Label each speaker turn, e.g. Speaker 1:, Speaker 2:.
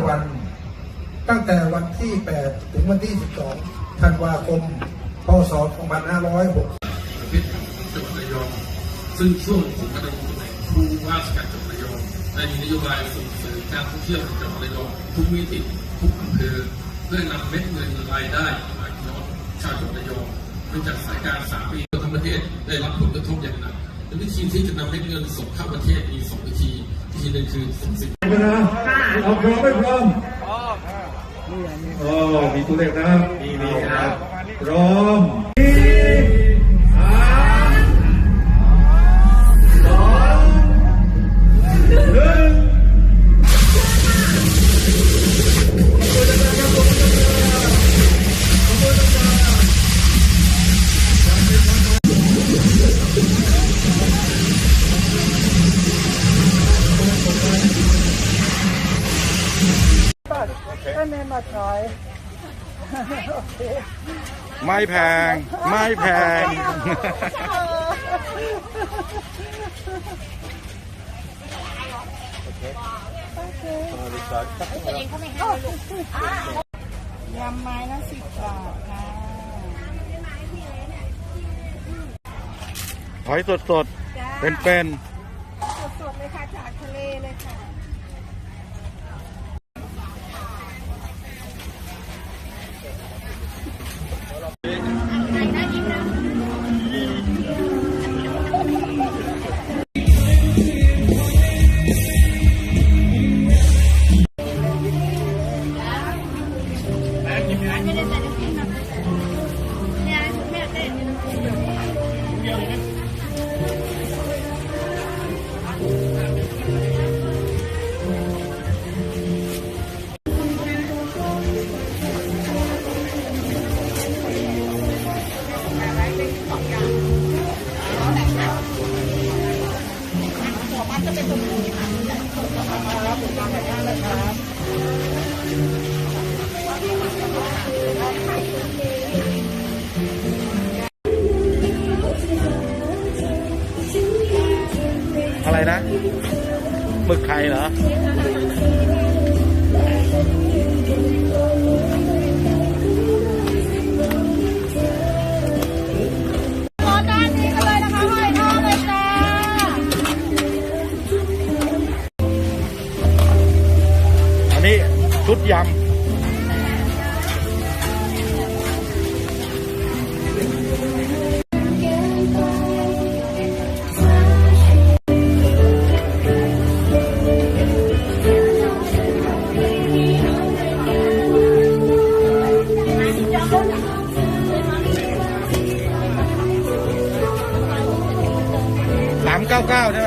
Speaker 1: วัน ตั้งแต่วันที่ 8 ถึงวันที่ 12 ธันวาคม พ.ศ. 2560
Speaker 2: ประเทศจังหวัดระยองซึ่งช่วงผมก็ดำรงตำแหน่งผู้ว่าราชการจังหวัดระยองได้มีนโยบายส่งเสริมการท่องเที่ยวในจังหวัดระยองทุกมิติทุกอำเภอเพื่อนำเม็ดเงินรายได้มาพี่น้องชาวจังหวัดระยองเนื่องจากสายการ3 ปีทั้งประเทศได้รับผลกระทบอย่างหนักวิธีที่จะนำเม็ดเงินส่งเข้าประเทศมี2 วิธีหนึ่งคือส่งสินค้า
Speaker 3: เราพร้อมไม่พร้อมมีตัวเลขนะมีครับพร้อม
Speaker 4: ไม่แพงไม่แพง
Speaker 5: ยำไม้ละ10 บาทค่ะ
Speaker 4: หอยสดๆเป็น
Speaker 5: สดๆเลยค่ะจากทะเลเลยค่ะ
Speaker 4: อะไรนะหมึกไข่เหรออันนี้ชุดยำ399ใช่ไหม